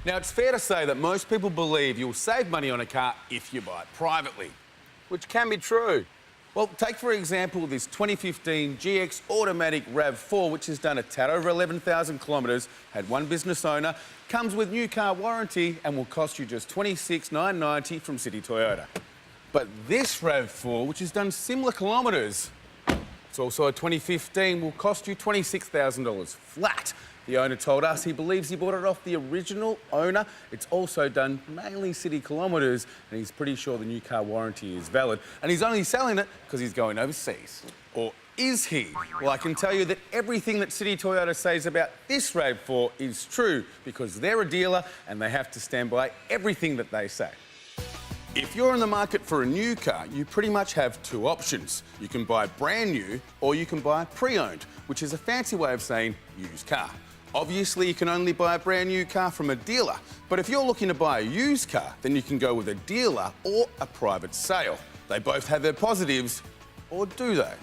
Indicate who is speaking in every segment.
Speaker 1: Now, it's fair to say that most people believe you'll save money on a car if you buy it privately, which can be true. Well, take, for example, this 2015 GX Automatic RAV4, which has done a tad over 11,000 kilometres, had one business owner, comes with new car warranty and will cost you just $26,990 from City Toyota. But this RAV4, which has done similar kilometres, it's also a 2015, will cost you $26,000 flat. The owner told us he believes he bought it off the original owner. It's also done mainly city kilometres, and he's pretty sure the new car warranty is valid. And he's only selling it because he's going overseas. Or is he? Well, I can tell you that everything that City Toyota says about this RAV4 is true, because they're a dealer and they have to stand by everything that they say. If you're in the market for a new car, you pretty much have two options. You can buy brand new, or you can buy pre-owned, which is a fancy way of saying used car. Obviously, you can only buy a brand new car from a dealer, but if you're looking to buy a used car, then you can go with a dealer or a private sale. They both have their positives, or do they?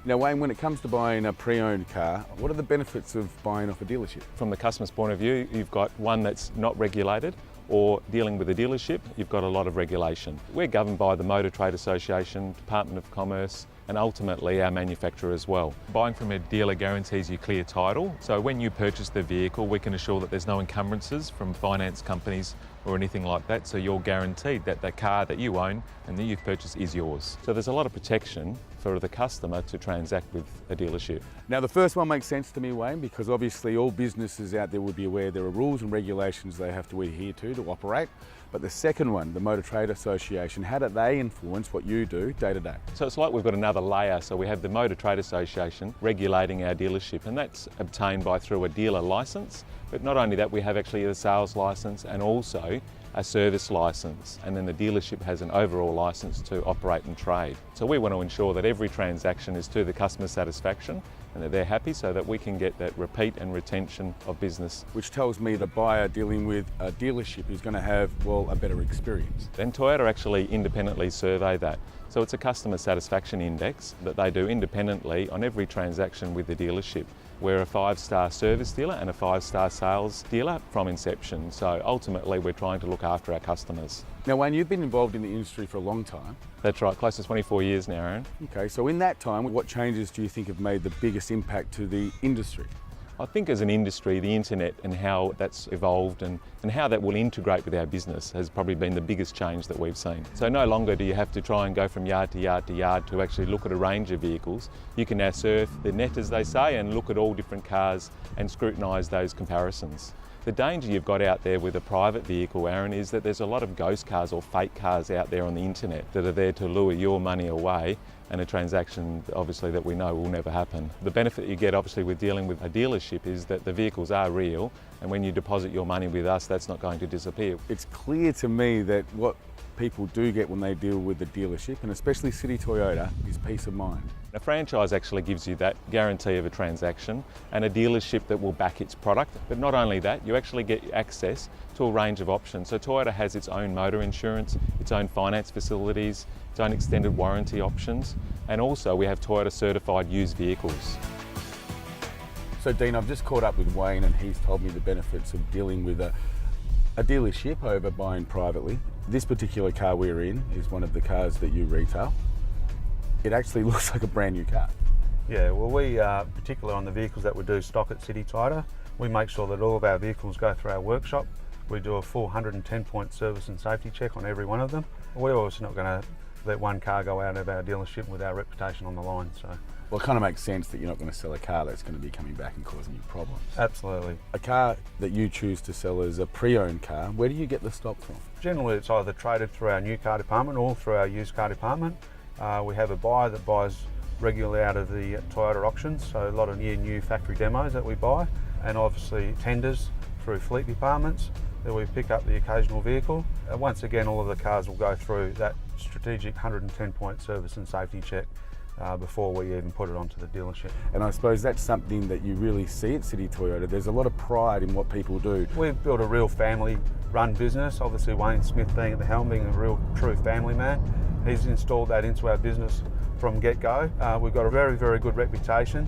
Speaker 1: Now, Wayne, when it comes to buying a pre-owned car, what are the benefits of buying off a dealership?
Speaker 2: From the customer's point of view, you've got one that's not regulated, or dealing with a dealership, you've got a lot of regulation. We're governed by the Motor Trade Association, Department of Commerce, and ultimately our manufacturer as well. Buying from a dealer guarantees you clear title, so when you purchase the vehicle, we can assure that there's no encumbrances from finance companies or anything like that, so you're guaranteed that the car that you own and that you've purchased is yours. So there's a lot of protection for the customer to transact with a dealership.
Speaker 1: Now, the first one makes sense to me, Wayne, because obviously all businesses out there would be aware there are rules and regulations they have to adhere to operate. But the second one, the Motor Trade Association, how do they influence what you do day to day?
Speaker 2: So it's like we've got another layer. So we have the Motor Trade Association regulating our dealership, and that's obtained through a dealer licence. But not only that, we have actually a sales licence and also a service licence, and then the dealership has an overall licence to operate and trade. So we want to ensure that every transaction is to the customer's satisfaction and that they're happy, so that we can get that repeat and retention of business.
Speaker 1: Which tells me the buyer dealing with a dealership is going to have, well, a better experience.
Speaker 2: Then Toyota actually independently survey that. So it's a customer satisfaction index that they do independently on every transaction with the dealership. We're a 5-star service dealer and a 5-star sales dealer from inception. So ultimately we're trying to look after our customers.
Speaker 1: Now, Wayne, you've been involved in the industry for a long time.
Speaker 2: That's right, close to 24 years now, Aaron.
Speaker 1: Okay, so in that time, what changes do you think have made the biggest impact to the industry?
Speaker 2: I think as an industry, the internet and how that's evolved and how that will integrate with our business has probably been the biggest change that we've seen. So no longer do you have to try and go from yard to yard to yard to actually look at a range of vehicles. You can now surf the net, as they say, and look at all different cars and scrutinise those comparisons. The danger you've got out there with a private vehicle, Aaron, is that there's a lot of ghost cars or fake cars out there on the internet that are there to lure your money away, and a transaction obviously that we know will never happen. The benefit you get obviously with dealing with a dealership is that the vehicles are real, and when you deposit your money with us, that's not going to disappear.
Speaker 1: It's clear to me that what people do get when they deal with the dealership, and especially City Toyota, is peace of mind.
Speaker 2: A franchise actually gives you that guarantee of a transaction and a dealership that will back its product. But not only that, you actually get access to a range of options. So Toyota has its own motor insurance, its own finance facilities, its own extended warranty options, and also we have Toyota certified used vehicles.
Speaker 1: So Dean, I've just caught up with Wayne and he's told me the benefits of dealing with a dealership over buying privately. This particular car we're in is one of the cars that you retail. It actually looks like a brand new car.
Speaker 3: Yeah, well, we particularly on the vehicles that we do stock at City Toyota, we make sure that all of our vehicles go through our workshop. We do a full 110-point service and safety check on every one of them. We're obviously not going to let one car go out of our dealership with our reputation on the line. So,
Speaker 1: well, it kind of makes sense that you're not going to sell a car that's going to be coming back and causing you problems.
Speaker 3: Absolutely.
Speaker 1: A car that you choose to sell as a pre-owned car, where do you get the stock from?
Speaker 3: Generally, it's either traded through our new car department or through our used car department. We have a buyer that buys regularly out of the Toyota auctions, so a lot of new factory demos that we buy, and obviously tenders through fleet departments that we pick up the occasional vehicle. Once again, all of the cars will go through that strategic 110-point service and safety check before we even put it onto the dealership.
Speaker 1: And I suppose that's something that you really see at City Toyota. There's a lot of pride in what people do.
Speaker 3: We've built a real family-run business. Obviously, Wayne Smith being at the helm, being a real true family man. He's installed that into our business from get-go. We've got a very, very good reputation,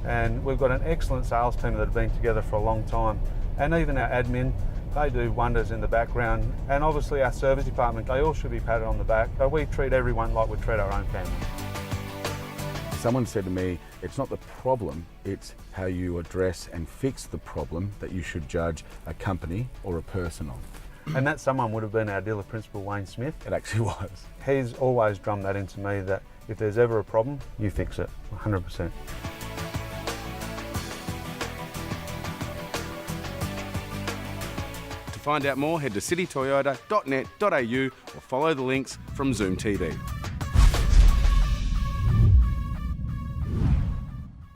Speaker 3: and we've got an excellent sales team that have been together for a long time. And even our admin, They do wonders in the background, and obviously our service department, they all should be patted on the back, but we treat everyone like we treat our own family.
Speaker 1: Someone said to me, it's not the problem, it's how you address and fix the problem that you should judge a company or a person on.
Speaker 3: And that someone would have been our dealer principal, Wayne Smith.
Speaker 1: It actually was.
Speaker 3: He's always drummed that into me, that if there's ever a problem, you fix it, 100%.
Speaker 1: To find out more, head to citytoyota.net.au or follow the links from Zoom TV.